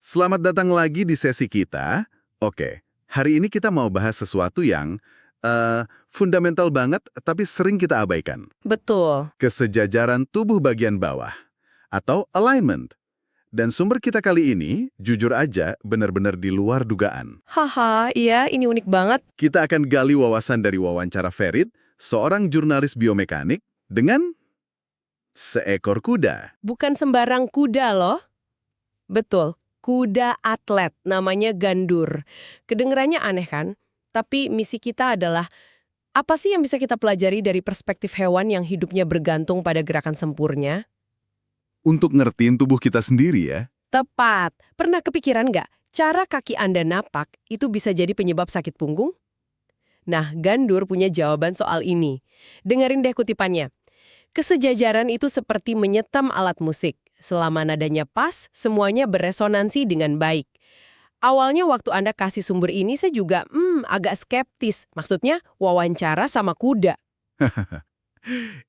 Selamat datang lagi di sesi kita. Oke, hari ini kita mau bahas sesuatu yang fundamental banget tapi sering kita abaikan. Betul. Kesejajaran tubuh bagian bawah, atau alignment. Dan sumber kita kali ini, jujur aja, benar-benar di luar dugaan. Haha, iya ini unik banget. Kita akan gali wawasan dari wawancara Ferit, seorang jurnalis biomekanik, dengan seekor kuda. Bukan sembarang kuda loh. Betul, kuda atlet, namanya Gandur. Kedengerannya aneh kan? Tapi misi kita adalah, apa sih yang bisa kita pelajari dari perspektif hewan yang hidupnya bergantung pada gerakan sempurnya? Untuk ngertiin tubuh kita sendiri ya. Tepat. Pernah kepikiran nggak, cara kaki Anda napak itu bisa jadi penyebab sakit punggung? Nah, Gandur punya jawaban soal ini. Dengerin deh kutipannya. Kesejajaran itu seperti menyetem alat musik. Selama nadanya pas, semuanya beresonansi dengan baik. Awalnya waktu Anda kasih sumber ini, saya juga agak skeptis. Maksudnya, wawancara sama kuda.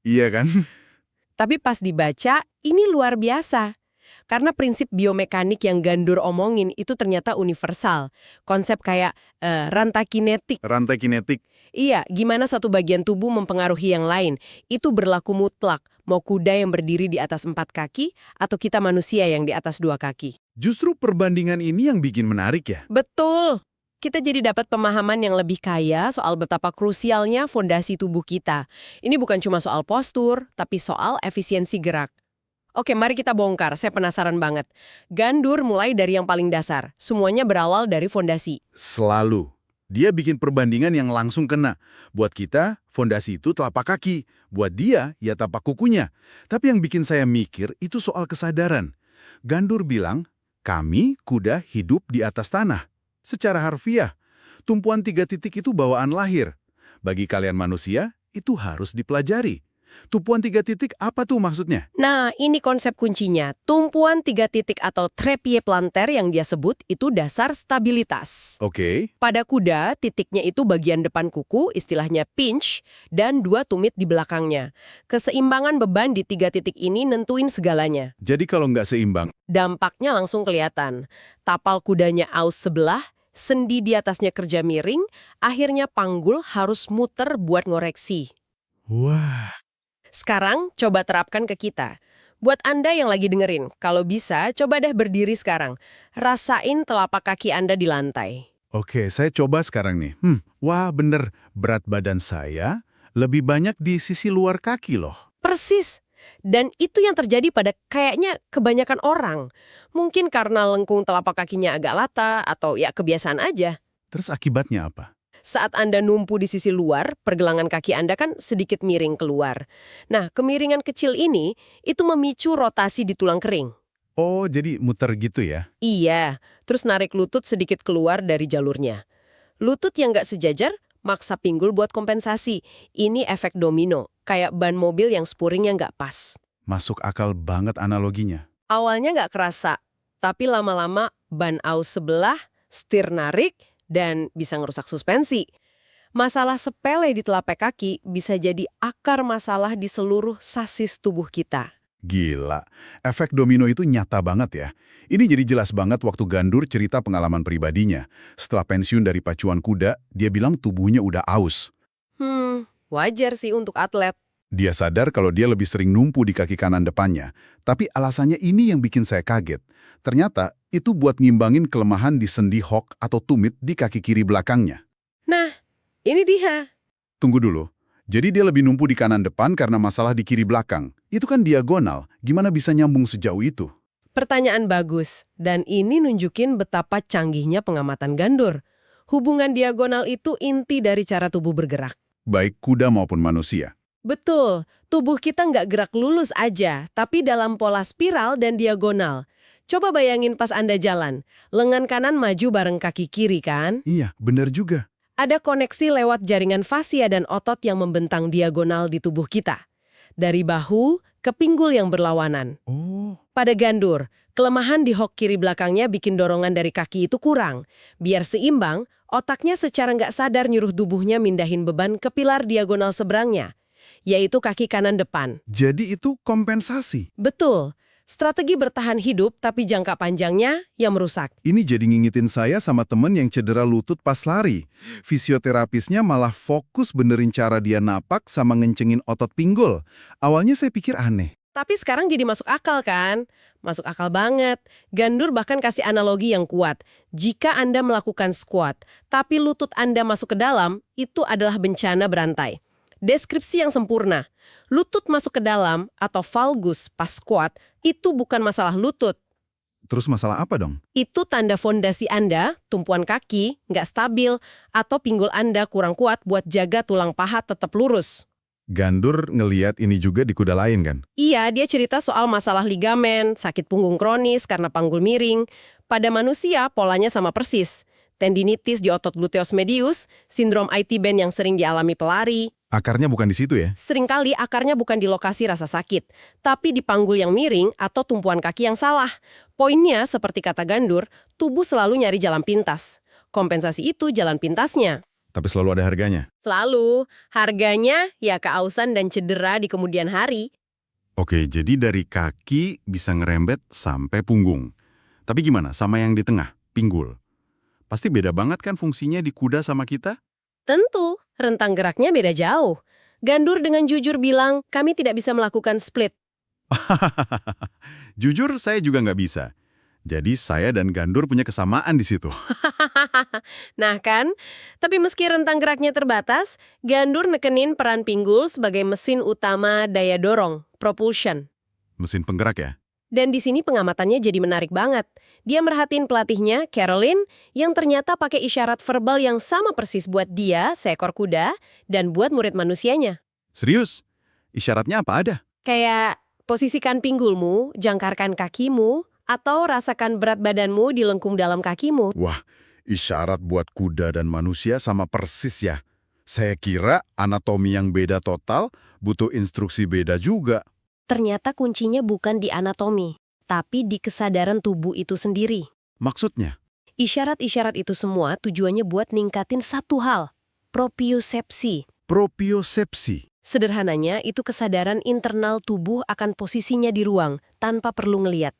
Iya kan? Tapi pas dibaca, ini luar biasa. Karena prinsip biomekanik yang Gandur omongin itu ternyata universal. Konsep kayak rantai kinetik. Rantai kinetik. Iya, gimana satu bagian tubuh mempengaruhi yang lain. Itu berlaku mutlak, mau kuda yang berdiri di atas 4 kaki, atau kita manusia yang di atas 2 kaki. Justru perbandingan ini yang bikin menarik ya. Betul! Kita jadi dapat pemahaman yang lebih kaya soal betapa krusialnya fondasi tubuh kita. Ini bukan cuma soal postur, tapi soal efisiensi gerak. Oke, mari kita bongkar. Saya penasaran banget. Gandur mulai dari yang paling dasar. Semuanya berawal dari fondasi. Selalu. Dia bikin perbandingan yang langsung kena. Buat kita, fondasi itu telapak kaki. Buat dia, ya tapak kukunya. Tapi yang bikin saya mikir itu soal kesadaran. Gandur bilang, kami kuda hidup di atas tanah. Secara harfiah, tumpuan 3 titik itu bawaan lahir. Bagi kalian manusia, itu harus dipelajari. Tumpuan 3 titik apa tuh maksudnya? Nah, ini konsep kuncinya. Tumpuan 3 titik atau trepie plantar yang dia sebut itu dasar stabilitas. Oke. Pada kuda, titiknya itu bagian depan kuku, istilahnya pinch, dan 2 tumit di belakangnya. Keseimbangan beban di 3 titik ini nentuin segalanya. Jadi kalau nggak seimbang, Dampaknya langsung kelihatan. Tapal kudanya aus sebelah, sendi di atasnya kerja miring, akhirnya panggul harus muter buat ngoreksi. wah, Sekarang, coba terapkan ke kita. Buat Anda yang lagi dengerin, kalau bisa, coba deh berdiri sekarang. Rasain telapak kaki Anda di lantai. oke, saya coba sekarang nih. Wah bener, berat badan saya lebih banyak di sisi luar kaki loh. Persis. Dan itu yang terjadi pada kayaknya kebanyakan orang. Mungkin karena lengkung telapak kakinya agak lata atau ya kebiasaan aja. Terus akibatnya apa? Saat Anda numpu di sisi luar, pergelangan kaki Anda kan sedikit miring keluar. Nah, kemiringan kecil ini itu memicu rotasi di tulang kering. Oh, jadi muter gitu ya? Iya, terus narik lutut sedikit keluar dari jalurnya. Lutut yang nggak sejajar, maksa pinggul buat kompensasi. Ini efek domino, kayak ban mobil yang spuringnya nggak pas. Masuk akal banget analoginya. Awalnya nggak kerasa, tapi lama-lama ban aus sebelah, setir narik, dan bisa ngerusak suspensi. Masalah sepele di telapak kaki bisa jadi akar masalah di seluruh sasis tubuh kita. Gila, efek domino itu nyata banget ya. Ini jadi jelas banget waktu Gandur cerita pengalaman pribadinya. Setelah pensiun dari pacuan kuda, dia bilang tubuhnya udah aus. Wajar sih untuk atlet. Dia sadar kalau dia lebih sering numpu di kaki kanan depannya. Tapi alasannya ini yang bikin saya kaget. Ternyata itu buat ngimbangin kelemahan di sendi hock atau tumit di kaki kiri belakangnya. Nah, ini dia. Tunggu dulu. Jadi dia lebih numpu di kanan depan karena masalah di kiri belakang. Itu kan diagonal. Gimana bisa nyambung sejauh itu? Pertanyaan bagus, dan ini nunjukin betapa canggihnya pengamatan Gandur. Hubungan diagonal itu inti dari cara tubuh bergerak. Baik kuda maupun manusia. Betul, tubuh kita nggak gerak lurus aja, tapi dalam pola spiral dan diagonal. Coba bayangin pas Anda jalan, lengan kanan maju bareng kaki kiri kan? Iya, benar juga. Ada koneksi lewat jaringan fasia dan otot yang membentang diagonal di tubuh kita. Dari bahu ke pinggul yang berlawanan. Oh, Pada Gandur, kelemahan di hock kiri belakangnya bikin dorongan dari kaki itu kurang. Biar seimbang, otaknya secara nggak sadar nyuruh tubuhnya mindahin beban ke pilar diagonal seberangnya, yaitu kaki kanan depan. jadi itu kompensasi. Betul. Strategi bertahan hidup tapi jangka panjangnya yang merusak. Ini jadi ngingetin saya sama temen yang cedera lutut pas lari. Fisioterapisnya malah fokus benerin cara dia napak sama ngencengin otot pinggul. Awalnya saya pikir aneh. Tapi sekarang jadi masuk akal kan? Masuk akal banget. Gandur bahkan kasih analogi yang kuat. Jika Anda melakukan squat, tapi lutut Anda masuk ke dalam, itu adalah bencana berantai. Deskripsi yang sempurna. Lutut masuk ke dalam atau valgus pas squat, itu bukan masalah lutut. Terus masalah apa dong? Itu tanda fondasi Anda, tumpuan kaki, nggak stabil, atau pinggul Anda kurang kuat buat jaga tulang paha tetap lurus. Gandur ngeliat ini juga di kuda lain kan? Iya, dia cerita soal masalah ligamen, sakit punggung kronis karena panggul miring. Pada manusia, polanya sama persis. Tendinitis di otot gluteus medius, sindrom IT band yang sering dialami pelari. Akarnya bukan di situ ya? Seringkali akarnya bukan di lokasi rasa sakit, tapi di panggul yang miring atau tumpuan kaki yang salah. Poinnya, seperti kata Gandur, tubuh selalu nyari jalan pintas. Kompensasi itu jalan pintasnya. Tapi selalu ada harganya. Selalu. Harganya ya keausan dan cedera di kemudian hari. Oke, jadi dari kaki bisa ngerembet sampai punggung. Tapi gimana sama yang di tengah, pinggul? Pasti beda banget kan fungsinya di kuda sama kita? Tentu, rentang geraknya beda jauh. Gandur dengan jujur bilang, kami tidak bisa melakukan split. Jujur, saya juga nggak bisa. Jadi saya dan Gandur punya kesamaan di situ. Nah kan, tapi meski rentang geraknya terbatas, Gandur nekenin peran pinggul sebagai mesin utama daya dorong, propulsion. Mesin penggerak ya? Dan di sini pengamatannya jadi menarik banget. Dia merhatiin pelatihnya, Caroline, yang ternyata pakai isyarat verbal yang sama persis buat dia, seekor kuda, dan buat murid manusianya. Serius? Isyaratnya apa ada? Kayak, posisikan pinggulmu, jangkarkan kakimu, atau rasakan berat badanmu di lengkung dalam kakimu. Wah, isyarat buat kuda dan manusia sama persis ya. Saya kira anatomi yang beda total butuh instruksi beda juga. Ternyata kuncinya bukan di anatomi, tapi di kesadaran tubuh itu sendiri. Maksudnya? Isyarat-isyarat itu semua tujuannya buat ningkatin satu hal, propriosepsi. Propriosepsi. Sederhananya, itu kesadaran internal tubuh akan posisinya di ruang, tanpa perlu ngeliat.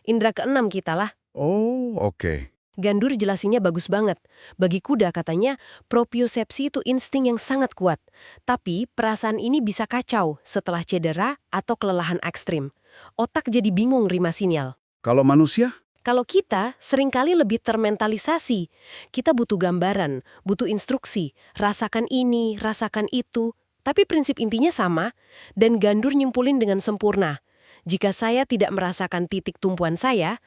Indra keenam kita lah. Oh, oke. Gandur jelasinnya bagus banget. Bagi kuda katanya, propriosepsi itu insting yang sangat kuat. Tapi perasaan ini bisa kacau setelah cedera atau kelelahan ekstrim. Otak jadi bingung rima sinyal. Kalau manusia? Kalau kita seringkali lebih termentalisasi. Kita butuh gambaran, butuh instruksi, rasakan ini, rasakan itu. Tapi prinsip intinya sama, dan Gandur nyimpulin dengan sempurna. Jika saya tidak merasakan titik tumpuan saya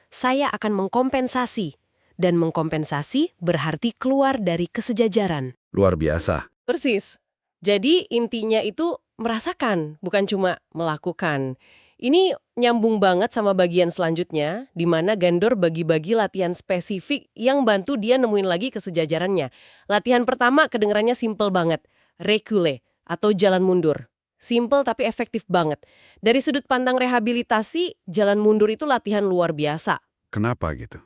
akan mengkompensasi. Dan mengkompensasi berarti keluar dari kesejajaran. Luar biasa. Persis. Jadi intinya itu merasakan, bukan cuma melakukan. Ini nyambung banget sama bagian selanjutnya, di mana Gandur bagi-bagi latihan spesifik yang bantu dia nemuin lagi kesejajarannya. Latihan pertama kedengarannya simple banget, recule atau jalan mundur. Simple tapi efektif banget. Dari sudut pandang rehabilitasi, jalan mundur itu latihan luar biasa. Kenapa gitu?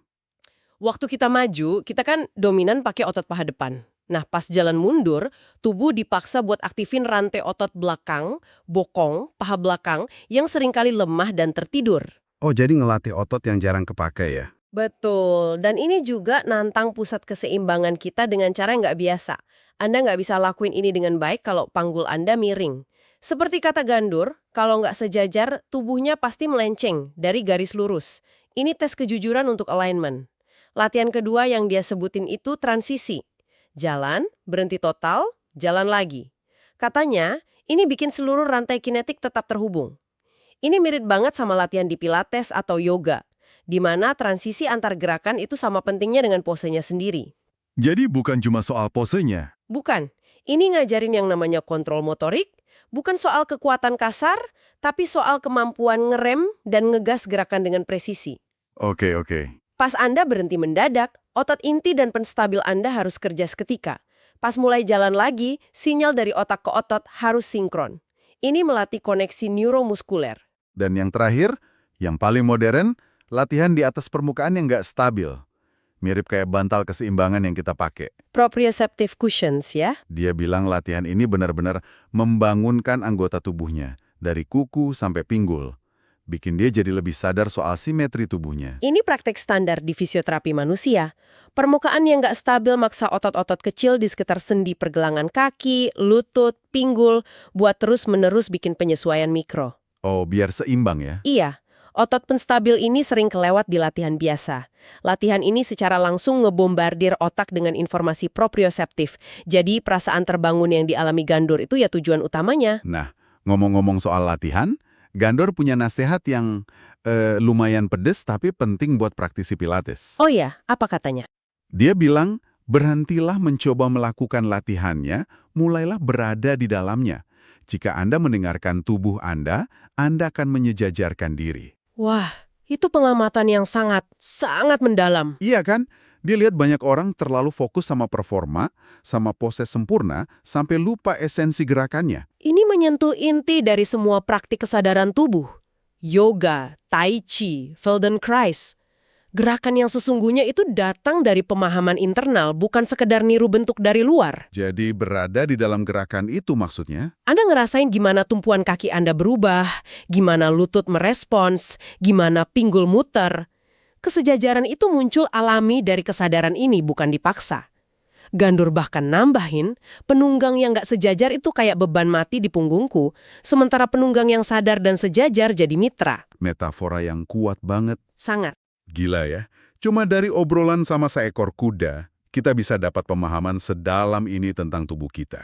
Waktu kita maju, kita kan dominan pakai otot paha depan. Nah, pas jalan mundur, tubuh dipaksa buat aktifin rantai otot belakang, bokong, paha belakang yang seringkali lemah dan tertidur. Oh, jadi ngelatih otot yang jarang kepake ya? Betul, dan ini juga nantang pusat keseimbangan kita dengan cara yang nggak biasa. Anda nggak bisa lakuin ini dengan baik kalau panggul Anda miring. Seperti kata Gandur, kalau nggak sejajar, tubuhnya pasti melenceng dari garis lurus. Ini tes kejujuran untuk alignment. Latihan kedua yang dia sebutin itu transisi. Jalan, berhenti total, jalan lagi. Katanya, ini bikin seluruh rantai kinetik tetap terhubung. Ini mirip banget sama latihan di Pilates atau yoga, di mana transisi antar gerakan itu sama pentingnya dengan posenya sendiri. Jadi bukan cuma soal posenya. Bukan, ini ngajarin yang namanya kontrol motorik, bukan soal kekuatan kasar, tapi soal kemampuan ngerem dan ngegas gerakan dengan presisi. Oke. Pas Anda berhenti mendadak, otot inti dan penstabil Anda harus kerja seketika. Pas mulai jalan lagi, sinyal dari otak ke otot harus sinkron. Ini melatih koneksi neuromuskuler. Dan yang terakhir, yang paling modern, latihan di atas permukaan yang nggak stabil. Mirip kayak bantal keseimbangan yang kita pakai. Proprioceptive cushions ya. Dia bilang latihan ini benar-benar membangunkan anggota tubuhnya, dari kuku sampai pinggul. bikin dia jadi lebih sadar soal simetri tubuhnya. Ini praktek standar di fisioterapi manusia. Permukaan yang nggak stabil maksa otot-otot kecil di sekitar sendi pergelangan kaki, lutut, pinggul, buat terus-menerus bikin penyesuaian mikro. Oh, biar seimbang ya? Iya, otot penstabil ini sering kelewat di latihan biasa. Latihan ini secara langsung ngebombardir otak dengan informasi proprioseptif. Jadi perasaan terbangun yang dialami Gandour itu ya tujuan utamanya. Nah, ngomong-ngomong soal latihan, Gandour punya nasihat yang lumayan pedes tapi penting buat praktisi Pilates. Oh iya, apa katanya? Dia bilang, berhentilah mencoba melakukan latihannya, mulailah berada di dalamnya. Jika Anda mendengarkan tubuh Anda akan menyejajarkan diri. Wah, itu pengamatan yang sangat mendalam. Iya kan? Dia lihat banyak orang terlalu fokus sama performa, sama pose sempurna, sampai lupa esensi gerakannya. Ini menyentuh inti dari semua praktik kesadaran tubuh. Yoga, Tai Chi, Feldenkrais. Gerakan yang sesungguhnya itu datang dari pemahaman internal, bukan sekedar niru bentuk dari luar. Jadi berada di dalam gerakan itu maksudnya? Anda ngerasain gimana tumpuan kaki Anda berubah, gimana lutut merespons, gimana pinggul muter. Kesejajaran itu muncul alami dari kesadaran ini, bukan dipaksa. Gandour bahkan nambahin, penunggang yang nggak sejajar itu kayak beban mati di punggungku, sementara penunggang yang sadar dan sejajar jadi mitra. Metafora yang kuat banget. Sangat. Gila ya, cuma dari obrolan sama seekor kuda, kita bisa dapat pemahaman sedalam ini tentang tubuh kita.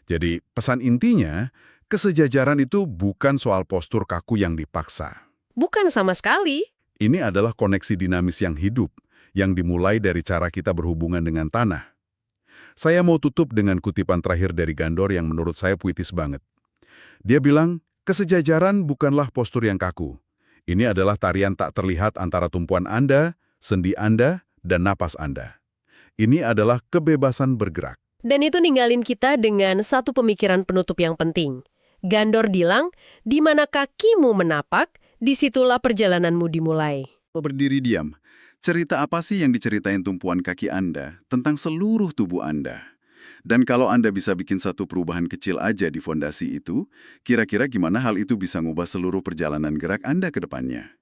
Jadi, pesan intinya, kesejajaran itu bukan soal postur kaku yang dipaksa. Bukan sama sekali. Ini adalah koneksi dinamis yang hidup, yang dimulai dari cara kita berhubungan dengan tanah. Saya mau tutup dengan kutipan terakhir dari Gandour yang menurut saya puitis banget. Dia bilang, kesejajaran bukanlah postur yang kaku. Ini adalah tarian tak terlihat antara tumpuan Anda, sendi Anda, dan napas Anda. Ini adalah kebebasan bergerak. Dan itu ninggalin kita dengan satu pemikiran penutup yang penting. Gandour bilang, di mana kakimu menapak, disitulah perjalananmu dimulai. Berdiri diam. Cerita apa sih yang diceritain tumpuan kaki Anda tentang seluruh tubuh Anda? Dan kalau Anda bisa bikin satu perubahan kecil aja di fondasi itu, kira-kira gimana hal itu bisa ngubah seluruh perjalanan gerak Anda ke depannya?